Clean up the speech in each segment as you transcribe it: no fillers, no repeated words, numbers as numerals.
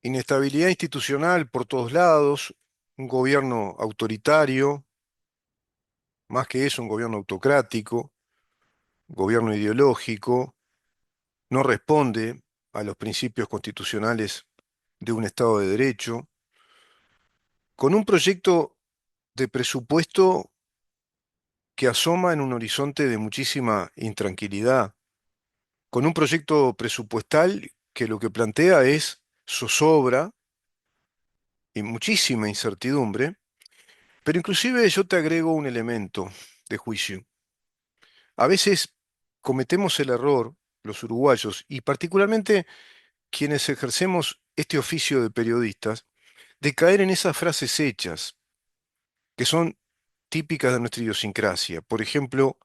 Inestabilidad institucional por todos lados, un gobierno autoritario, más que eso, un gobierno autocrático, gobierno ideológico, no responde a los principios constitucionales de un Estado de Derecho, con un proyecto de presupuesto que asoma en un horizonte de muchísima intranquilidad, con un proyecto presupuestal que lo que plantea es zozobra y muchísima incertidumbre, pero inclusive yo te agrego un elemento de juicio. A veces cometemos el error, los uruguayos, y particularmente quienes ejercemos este oficio de periodistas, de caer en esas frases hechas que son típicas de nuestra idiosincrasia. Por ejemplo,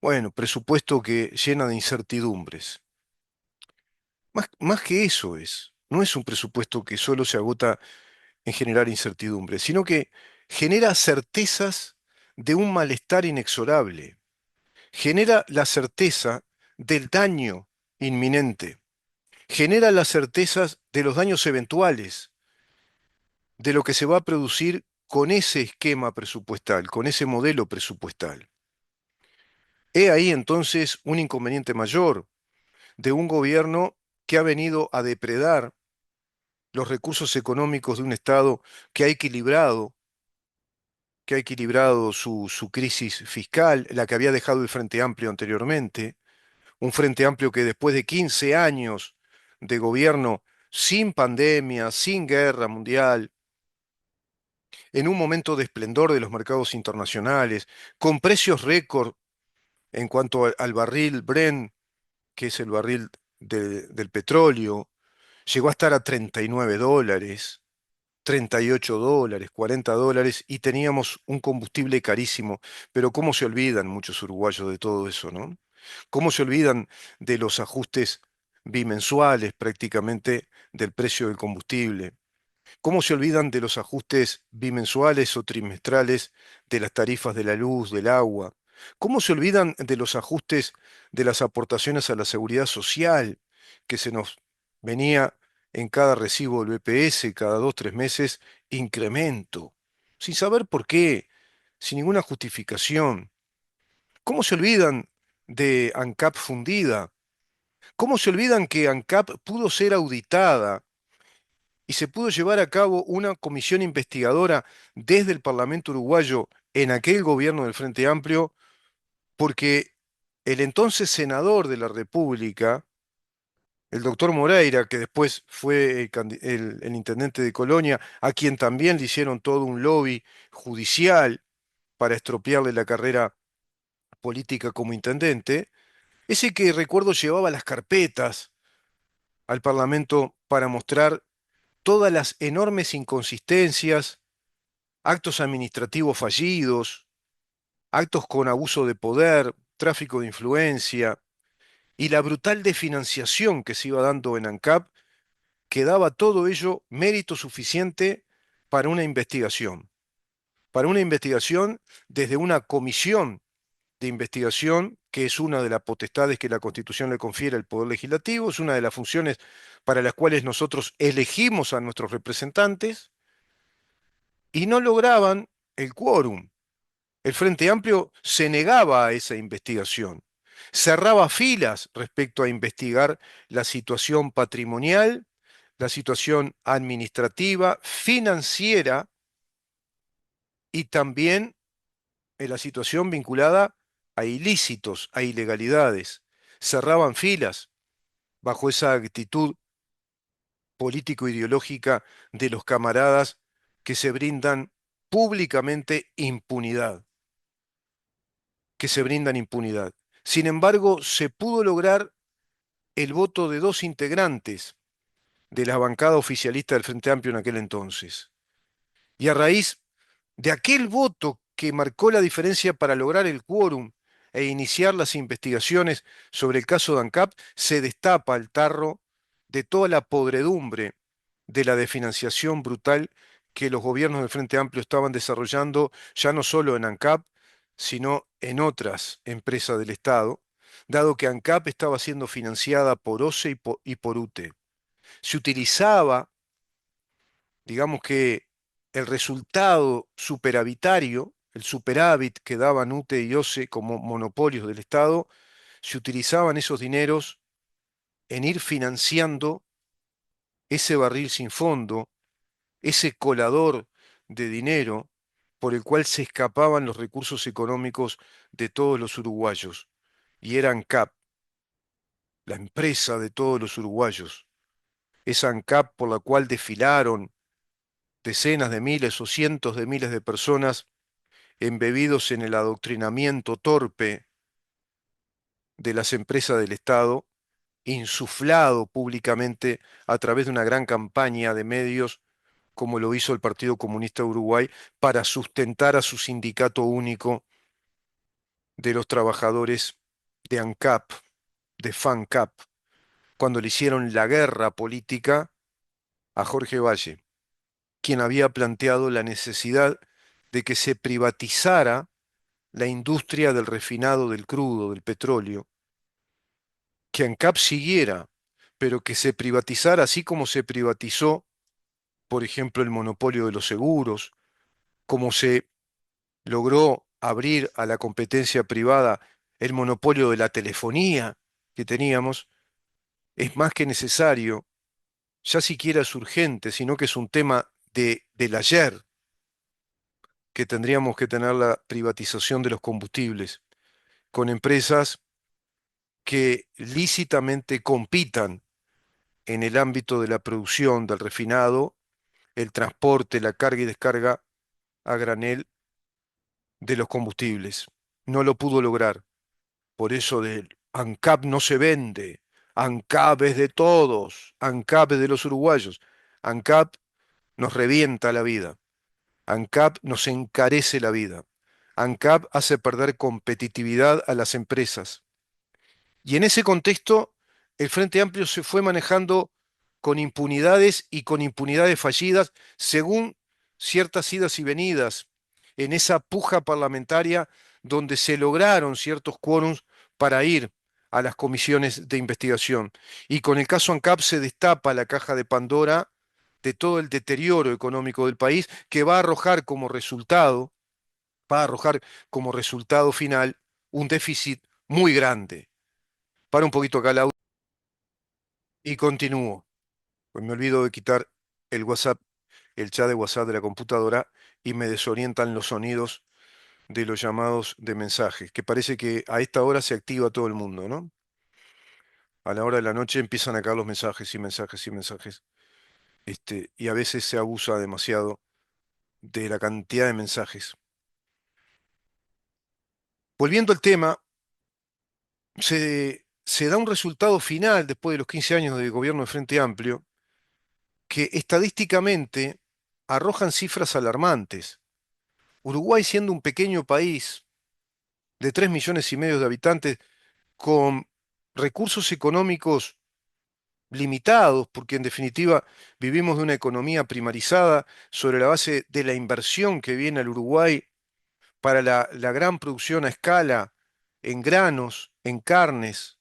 bueno, presupuesto que llena de incertidumbres. Más que eso es. No es un presupuesto que solo se agota en generar incertidumbres, sino que genera certezas de un malestar inexorable. Genera la certeza del daño inminente. Genera las certezas de los daños eventuales, de lo que se va a producir con ese esquema presupuestal, con ese modelo presupuestal. He ahí entonces un inconveniente mayor de un gobierno que ha venido a depredar los recursos económicos de un Estado que ha equilibrado su crisis fiscal, la que había dejado el Frente Amplio anteriormente, un Frente Amplio que después de 15 años de gobierno sin pandemia, sin guerra mundial, en un momento de esplendor de los mercados internacionales, con precios récord en cuanto al barril Brent, que es el barril del petróleo, llegó a estar a $39, $38, $40, y teníamos un combustible carísimo. Pero ¿cómo se olvidan muchos uruguayos de todo eso, no? ¿Cómo se olvidan de los ajustes bimensuales prácticamente del precio del combustible? ¿Cómo se olvidan de los ajustes bimensuales o trimestrales de las tarifas de la luz, del agua? ¿Cómo se olvidan de los ajustes de las aportaciones a la seguridad social que se nos venía en cada recibo del BPS, cada 2, 3 meses, incremento, sin saber por qué, sin ninguna justificación? ¿Cómo se olvidan de ANCAP fundida? ¿Cómo se olvidan que ANCAP pudo ser auditada y se pudo llevar a cabo una comisión investigadora desde el Parlamento uruguayo en aquel gobierno del Frente Amplio, porque el entonces senador de la República, el doctor Moreira, que después fue el intendente de Colonia, a quien también le hicieron todo un lobby judicial para estropearle la carrera política como intendente, ese que recuerdo llevaba las carpetas al Parlamento para mostrar todas las enormes inconsistencias, actos administrativos fallidos, actos con abuso de poder, tráfico de influencia y la brutal desfinanciación que se iba dando en ANCAP, que daba todo ello mérito suficiente para para una investigación desde una comisión de investigación, que es una de las potestades que la Constitución le confiere al Poder Legislativo, es una de las funciones para las cuales nosotros elegimos a nuestros representantes, y no lograban el quórum. El Frente Amplio se negaba a esa investigación, cerraba filas respecto a investigar la situación patrimonial, la situación administrativa, financiera y también la situación vinculada a ilícitos, a ilegalidades. Cerraban filas bajo esa actitud político-ideológica de los camaradas que se brindan públicamente impunidad, que se brindan impunidad. Sin embargo, se pudo lograr el voto de dos integrantes de la bancada oficialista del Frente Amplio en aquel entonces. Y a raíz de aquel voto que marcó la diferencia para lograr el quórum e iniciar las investigaciones sobre el caso de ANCAP, se destapa el tarro de toda la podredumbre de la desfinanciación brutal que los gobiernos del Frente Amplio estaban desarrollando, ya no solo en ANCAP, sino en otras empresas del Estado, dado que ANCAP estaba siendo financiada por OCE y por UTE. Se utilizaba digamos que el resultado superavitario, el superávit que daban UTE y OCE como monopolios del Estado, se utilizaban esos dineros en ir financiando ese barril sin fondo, ese colador de dinero por el cual se escapaban los recursos económicos de todos los uruguayos. Y era ANCAP, la empresa de todos los uruguayos. Esa ANCAP por la cual desfilaron decenas de miles o cientos de miles de personas embebidos en el adoctrinamiento torpe de las empresas del Estado, insuflado públicamente a través de una gran campaña de medios, como lo hizo el Partido Comunista de Uruguay, para sustentar a su sindicato único de los trabajadores de ANCAP, de FANCAP, cuando le hicieron la guerra política a Jorge Valle, quien había planteado la necesidad de que se privatizara la industria del refinado del crudo, del petróleo, que ANCAP siguiera, pero que se privatizara así como se privatizó, por ejemplo, el monopolio de los seguros, como se logró abrir a la competencia privada el monopolio de la telefonía que teníamos, es más que necesario, ya siquiera es urgente, sino que es un tema del ayer, que tendríamos que tener la privatización de los combustibles, con empresas que lícitamente compitan en el ámbito de la producción, del refinado, el transporte, la carga y descarga a granel de los combustibles. No lo pudo lograr. Por eso del ANCAP no se vende. ANCAP es de todos. ANCAP es de los uruguayos. ANCAP nos revienta la vida. ANCAP nos encarece la vida. ANCAP hace perder competitividad a las empresas. Y en ese contexto, el Frente Amplio se fue manejando con impunidades y con impunidades fallidas, según ciertas idas y venidas en esa puja parlamentaria donde se lograron ciertos quórums para ir a las comisiones de investigación. Y con el caso ANCAP se destapa la caja de Pandora de todo el deterioro económico del país que va a arrojar como resultado, va a arrojar como resultado final un déficit muy grande. Para un poquito acá el audio y continúo. Pues me olvido de quitar el WhatsApp, el chat de WhatsApp de la computadora y me desorientan los sonidos de los llamados de mensajes, que parece que a esta hora se activa todo el mundo, ¿no? A la hora de la noche empiezan a caer los mensajes y mensajes y mensajes. Y a veces se abusa demasiado de la cantidad de mensajes. Volviendo al tema, se da un resultado final después de los 15 años de gobierno de Frente Amplio que estadísticamente arrojan cifras alarmantes. Uruguay, siendo un pequeño país de 3,5 millones de habitantes, con recursos económicos limitados, porque en definitiva vivimos de una economía primarizada sobre la base de la inversión que viene al Uruguay para la gran producción a escala en granos, en carnes,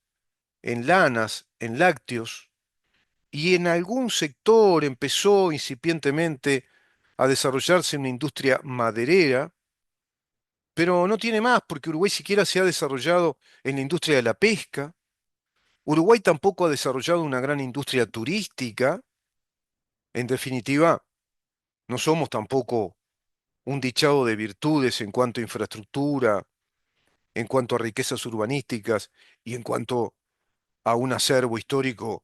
en lanas, en lácteos, y en algún sector empezó incipientemente a desarrollarse una industria maderera, pero no tiene más porque Uruguay siquiera se ha desarrollado en la industria de la pesca. Uruguay tampoco ha desarrollado una gran industria turística. En definitiva, no somos tampoco un dichado de virtudes en cuanto a infraestructura, en cuanto a riquezas urbanísticas y en cuanto a un acervo histórico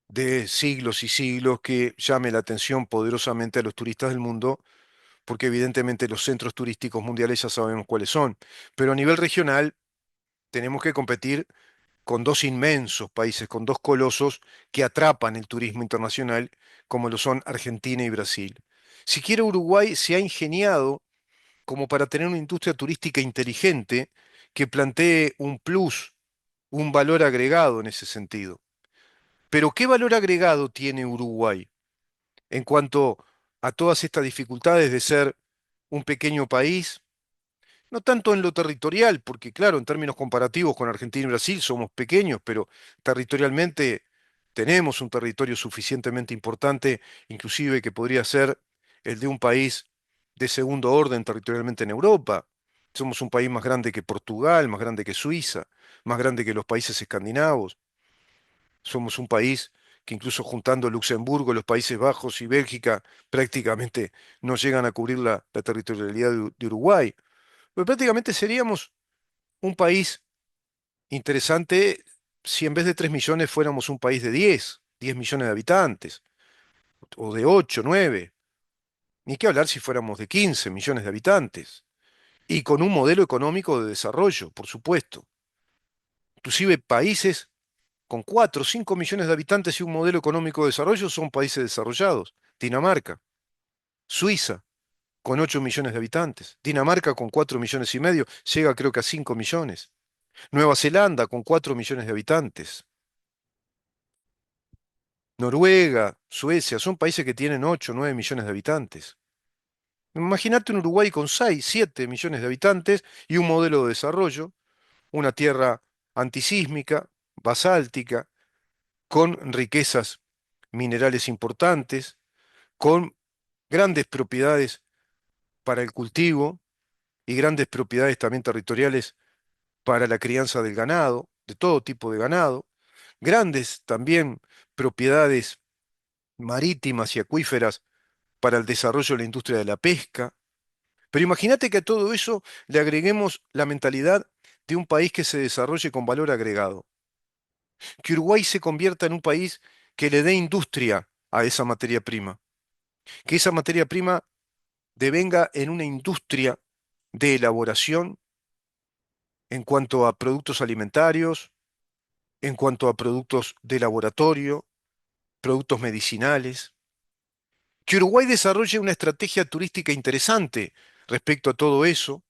de siglos y siglos que llame la atención poderosamente a los turistas del mundo, porque evidentemente los centros turísticos mundiales ya sabemos cuáles son. Pero a nivel regional tenemos que competir con dos inmensos países, con dos colosos que atrapan el turismo internacional, como lo son Argentina y Brasil. Siquiera Uruguay se ha ingeniado como para tener una industria turística inteligente que plantee un plus, un valor agregado en ese sentido. Pero ¿qué valor agregado tiene Uruguay en cuanto a todas estas dificultades de ser un pequeño país? No tanto en lo territorial, porque claro, en términos comparativos con Argentina y Brasil somos pequeños, pero territorialmente tenemos un territorio suficientemente importante, inclusive que podría ser el de un país de segundo orden territorialmente en Europa. Somos un país más grande que Portugal, más grande que Suiza, más grande que los países escandinavos. Somos un país que incluso juntando Luxemburgo, los Países Bajos y Bélgica prácticamente no llegan a cubrir la territorialidad de Uruguay. Pero prácticamente seríamos un país interesante si en vez de 3 millones fuéramos un país de 10 millones de habitantes, o de 8, 9. Ni qué hablar si fuéramos de 15 millones de habitantes. Y con un modelo económico de desarrollo, por supuesto. Inclusive países con 4 o 5 millones de habitantes y un modelo económico de desarrollo son países desarrollados. Dinamarca, Suiza, con 8 millones de habitantes. Dinamarca con 4 millones y medio, llega creo que a 5 millones. Nueva Zelanda con 4 millones de habitantes. Noruega, Suecia, son países que tienen 8 o 9 millones de habitantes. Imagínate un Uruguay con 6, 7 millones de habitantes y un modelo de desarrollo, una tierra antisísmica, basáltica, con riquezas minerales importantes, con grandes propiedades para el cultivo y grandes propiedades también territoriales para la crianza del ganado, de todo tipo de ganado, grandes también propiedades marítimas y acuíferas para el desarrollo de la industria de la pesca. Pero imagínate que a todo eso le agreguemos la mentalidad de un país que se desarrolle con valor agregado, que Uruguay se convierta en un país que le dé industria a esa materia prima, que esa materia prima devenga en una industria de elaboración en cuanto a productos alimentarios, en cuanto a productos de laboratorio, productos medicinales, que Uruguay desarrolle una estrategia turística interesante respecto a todo eso,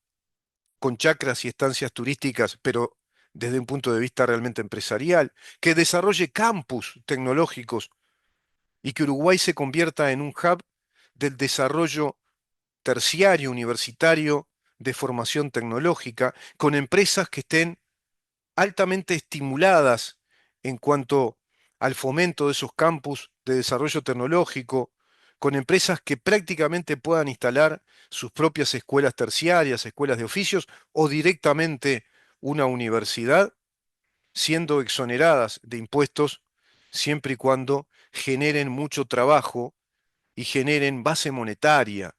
con chacras y estancias turísticas, pero desde un punto de vista realmente empresarial, que desarrolle campus tecnológicos y que Uruguay se convierta en un hub del desarrollo terciario universitario de formación tecnológica, con empresas que estén altamente estimuladas en cuanto al fomento de esos campus de desarrollo tecnológico, con empresas que prácticamente puedan instalar sus propias escuelas terciarias, escuelas de oficios o directamente una universidad, siendo exoneradas de impuestos siempre y cuando generen mucho trabajo y generen base monetaria,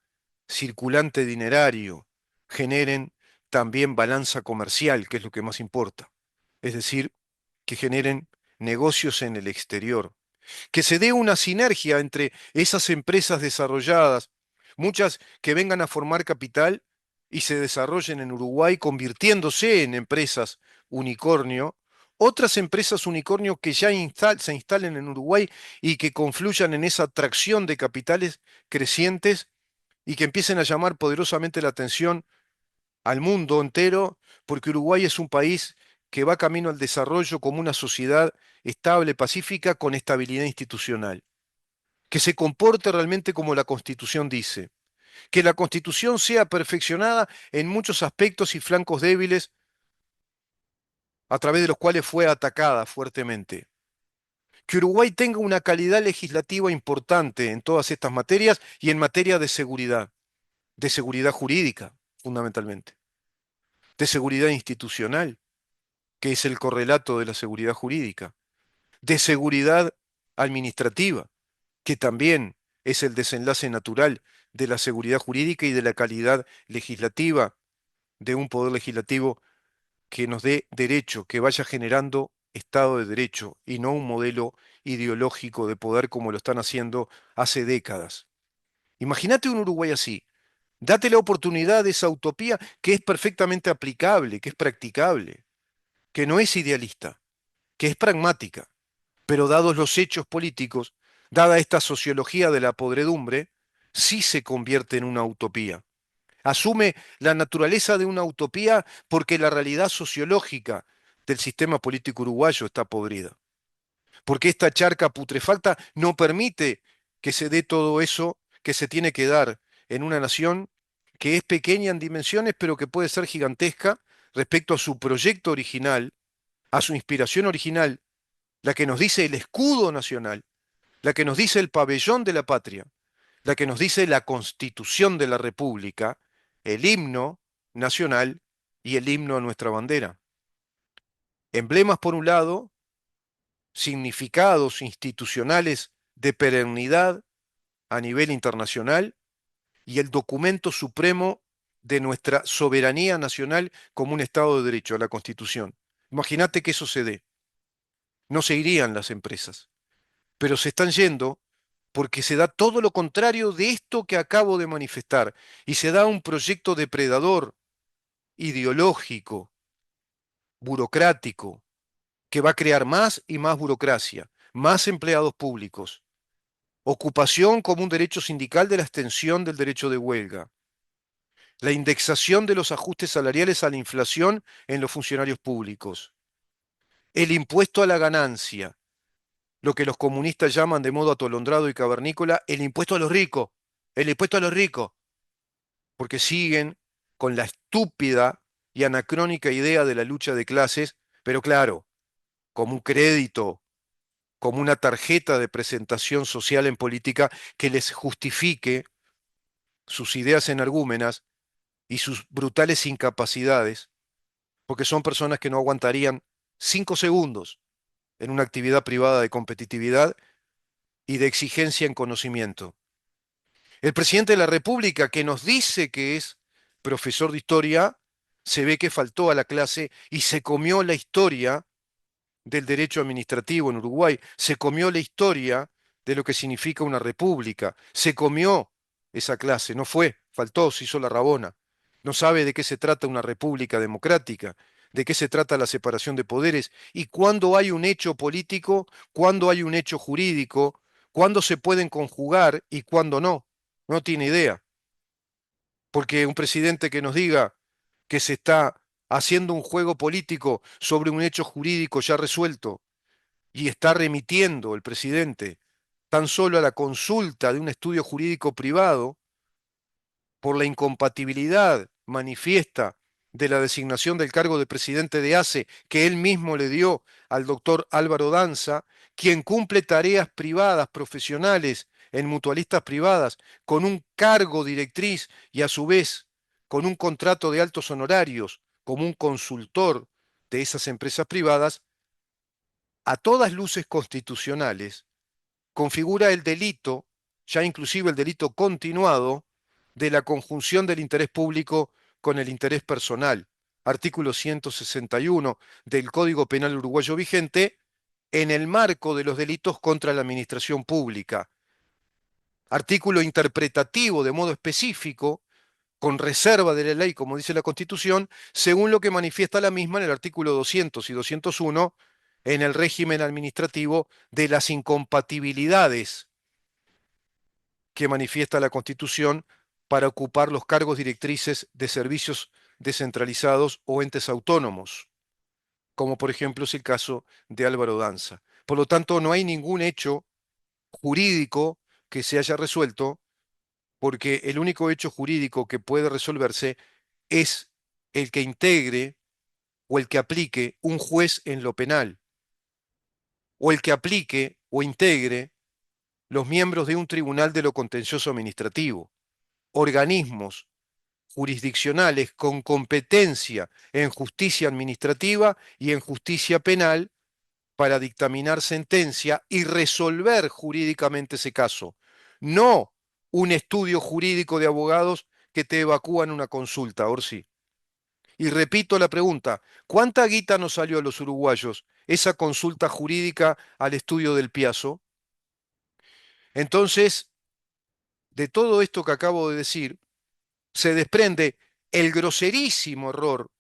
circulante dinerario, generen también balanza comercial, que es lo que más importa. Es decir, que generen negocios en el exterior, que se dé una sinergia entre esas empresas desarrolladas, muchas que vengan a formar capital y se desarrollen en Uruguay convirtiéndose en empresas unicornio, otras empresas unicornio que ya se instalen en Uruguay y que confluyan en esa atracción de capitales crecientes y que empiecen a llamar poderosamente la atención al mundo entero, porque Uruguay es un país que va camino al desarrollo como una sociedad estable, pacífica, con estabilidad institucional, que se comporte realmente como la Constitución dice, que la Constitución sea perfeccionada en muchos aspectos y flancos débiles a través de los cuales fue atacada fuertemente, que Uruguay tenga una calidad legislativa importante en todas estas materias y en materia de seguridad jurídica, fundamentalmente, de seguridad institucional, que es el correlato de la seguridad jurídica, de seguridad administrativa, que también es el desenlace natural de la seguridad jurídica y de la calidad legislativa de un poder legislativo que nos dé derecho, que vaya generando Estado de Derecho y no un modelo ideológico de poder como lo están haciendo hace décadas. Imagínate un Uruguay así. Date la oportunidad de esa utopía que es perfectamente aplicable, que es practicable, que no es idealista, que es pragmática. Pero dados los hechos políticos, dada esta sociología de la podredumbre, sí se convierte en una utopía. Asume la naturaleza de una utopía porque la realidad sociológica del sistema político uruguayo está podrida. Porque esta charca putrefacta no permite que se dé todo eso que se tiene que dar en una nación que es pequeña en dimensiones, pero que puede ser gigantesca respecto a su proyecto original, a su inspiración original la que nos dice el escudo nacional, la que nos dice el pabellón de la patria, la que nos dice la Constitución de la República, el himno nacional y el himno a nuestra bandera. Emblemas por un lado, significados institucionales de perennidad a nivel internacional y el documento supremo de nuestra soberanía nacional como un Estado de Derecho, la Constitución. Imagínate que eso se dé. No se irían las empresas, pero se están yendo porque se da todo lo contrario de esto que acabo de manifestar y se da un proyecto depredador, ideológico, burocrático, que va a crear más y más burocracia, más empleados públicos, ocupación como un derecho sindical de la extensión del derecho de huelga, la indexación de los ajustes salariales a la inflación en los funcionarios públicos, el impuesto a la ganancia, lo que los comunistas llaman de modo atolondrado y cavernícola, el impuesto a los ricos, el impuesto a los ricos, porque siguen con la estúpida y anacrónica idea de la lucha de clases, pero claro, como un crédito, como una tarjeta de presentación social en política que les justifique sus ideas energúmenas y sus brutales incapacidades, porque son personas que no aguantarían 5 segundos en una actividad privada de competitividad y de exigencia en conocimiento. El presidente de la República, que nos dice que es profesor de historia, se ve que faltó a la clase y se comió la historia del derecho administrativo en Uruguay, se comió la historia de lo que significa una república, se comió esa clase, no fue, faltó, se hizo la rabona, no sabe de qué se trata una república democrática, de qué se trata la separación de poderes y cuándo hay un hecho político, cuándo hay un hecho jurídico, cuándo se pueden conjugar y cuándo no. No tiene idea, porque un presidente que nos diga que se está haciendo un juego político sobre un hecho jurídico ya resuelto y está remitiendo el presidente tan solo a la consulta de un estudio jurídico privado por la incompatibilidad manifiesta de la designación del cargo de presidente de ACE que él mismo le dio al doctor Álvaro Danza, quien cumple tareas privadas, profesionales, en mutualistas privadas, con un cargo directriz y a su vez con un contrato de altos honorarios como un consultor de esas empresas privadas, a todas luces constitucionales, configura el delito, ya inclusive el delito continuado, de la conjunción del interés público con el interés personal. Artículo 161 del Código Penal uruguayo vigente, en el marco de los delitos contra la administración pública. Artículo interpretativo de modo específico, con reserva de la ley, como dice la Constitución, según lo que manifiesta la misma en el artículo 200 y 201, en el régimen administrativo de las incompatibilidades que manifiesta la Constitución para ocupar los cargos directrices de servicios descentralizados o entes autónomos, como por ejemplo es el caso de Álvaro Danza. Por lo tanto, no hay ningún hecho jurídico que se haya resuelto, porque el único hecho jurídico que puede resolverse es el que integre o el que aplique un juez en lo penal, o el que aplique o integre los miembros de un tribunal de lo contencioso administrativo, organismos jurisdiccionales con competencia en justicia administrativa y en justicia penal para dictaminar sentencia y resolver jurídicamente ese caso. No un estudio jurídico de abogados que te evacúan una consulta, Orsi. Y repito la pregunta, ¿cuánta guita nos salió a los uruguayos esa consulta jurídica al estudio del Piazo? Entonces, de todo esto que acabo de decir, se desprende el groserísimo error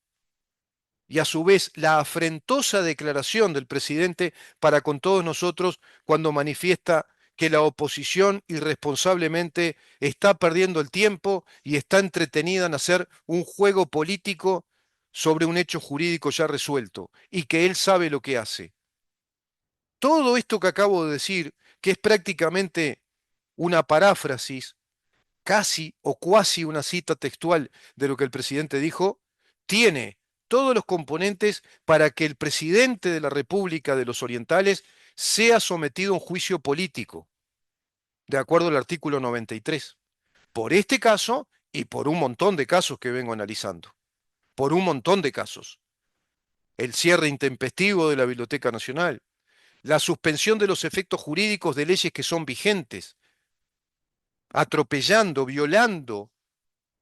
y a su vez la afrentosa declaración del presidente para con todos nosotros cuando manifiesta que la oposición irresponsablemente está perdiendo el tiempo y está entretenida en hacer un juego político sobre un hecho jurídico ya resuelto y que él sabe lo que hace. Todo esto que acabo de decir, que es prácticamente una paráfrasis, casi o cuasi una cita textual de lo que el presidente dijo, tiene todos los componentes para que el presidente de la República de los Orientales sea sometido a un juicio político, de acuerdo al artículo 93. Por este caso y por un montón de casos que vengo analizando. Por un montón de casos. El cierre intempestivo de la Biblioteca Nacional, la suspensión de los efectos jurídicos de leyes que son vigentes, atropellando, violando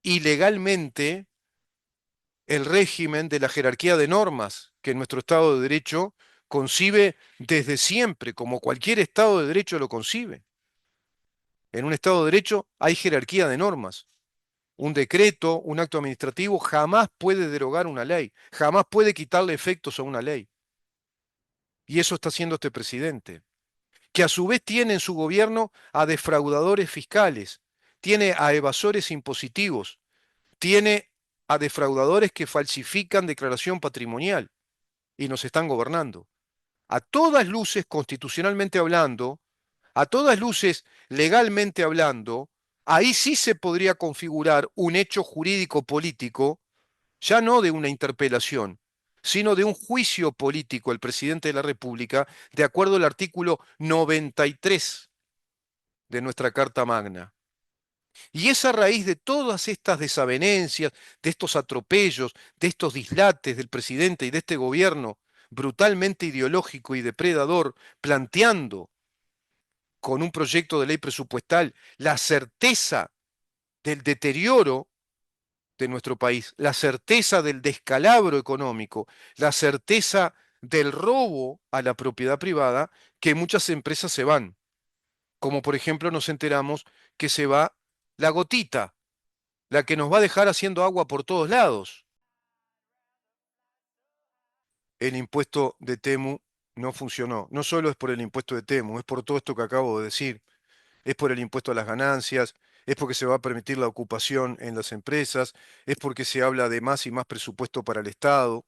ilegalmente el régimen de la jerarquía de normas que nuestro Estado de Derecho concibe desde siempre, como cualquier Estado de Derecho lo concibe. En un Estado de Derecho hay jerarquía de normas. Un decreto, un acto administrativo jamás puede derogar una ley, jamás puede quitarle efectos a una ley. Y eso está haciendo este presidente, que a su vez tiene en su gobierno a defraudadores fiscales, tiene a evasores impositivos, tiene a defraudadores que falsifican declaración patrimonial y nos están gobernando. A todas luces, constitucionalmente hablando, a todas luces, legalmente hablando, ahí sí se podría configurar un hecho jurídico político, ya no de una interpelación, sino de un juicio político al presidente de la República, de acuerdo al artículo 93 de nuestra Carta Magna. Y es a raíz de todas estas desavenencias, de estos atropellos, de estos dislates del presidente y de este gobierno brutalmente ideológico y depredador, planteando con un proyecto de ley presupuestal la certeza del deterioro de nuestro país, la certeza del descalabro económico, la certeza del robo a la propiedad privada, que muchas empresas se van. Como por ejemplo nos enteramos que se va la Gotita, la que nos va a dejar haciendo agua por todos lados. El impuesto de Temu no funcionó. No solo es por el impuesto de Temu, es por todo esto que acabo de decir. Es por el impuesto a las ganancias, es porque se va a permitir la ocupación en las empresas, es porque se habla de más y más presupuesto para el Estado,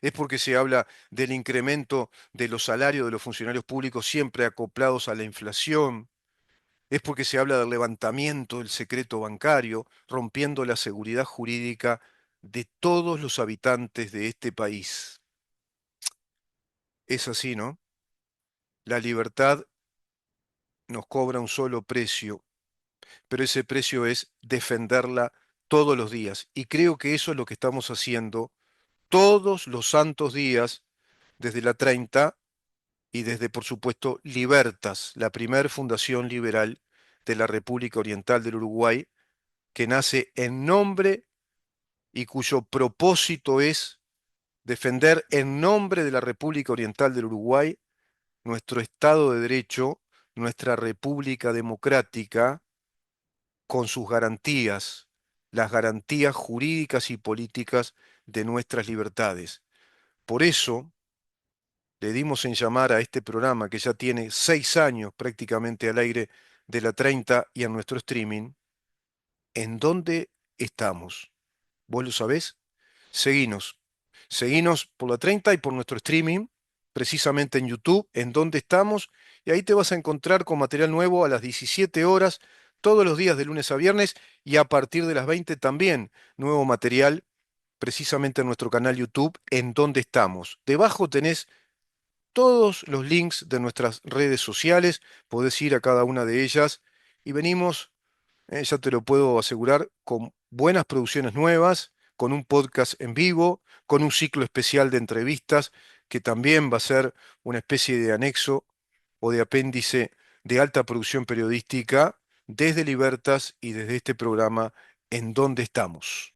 es porque se habla del incremento de los salarios de los funcionarios públicos siempre acoplados a la inflación, es porque se habla del levantamiento del secreto bancario, rompiendo la seguridad jurídica de todos los habitantes de este país. Es así, ¿no? La libertad nos cobra un solo precio, pero ese precio es defenderla todos los días. Y creo que eso es lo que estamos haciendo todos los santos días desde la 30 y desde, por supuesto, Libertas, la primer fundación liberal de la República Oriental del Uruguay, que nace en nombre y cuyo propósito es defender en nombre de la República Oriental del Uruguay nuestro Estado de Derecho, nuestra República Democrática, con sus garantías, las garantías jurídicas y políticas de nuestras libertades. Por eso le dimos en llamar a este programa, que ya tiene 6 años prácticamente al aire de la 30 y en nuestro streaming, ¿en dónde estamos? ¿Vos lo sabés? Seguinos. Seguinos por la 30 y por nuestro streaming, precisamente en YouTube, en dónde estamos, y ahí te vas a encontrar con material nuevo a las 17 horas, todos los días de lunes a viernes, y a partir de las 20 también, nuevo material, precisamente en nuestro canal YouTube, en dónde estamos. Debajo tenés todos los links de nuestras redes sociales, podés ir a cada una de ellas, y venimos ya te lo puedo asegurar, con buenas producciones nuevas, con un podcast en vivo, con un ciclo especial de entrevistas que también va a ser una especie de anexo o de apéndice de alta producción periodística desde Libertas y desde este programa En Dónde Estamos.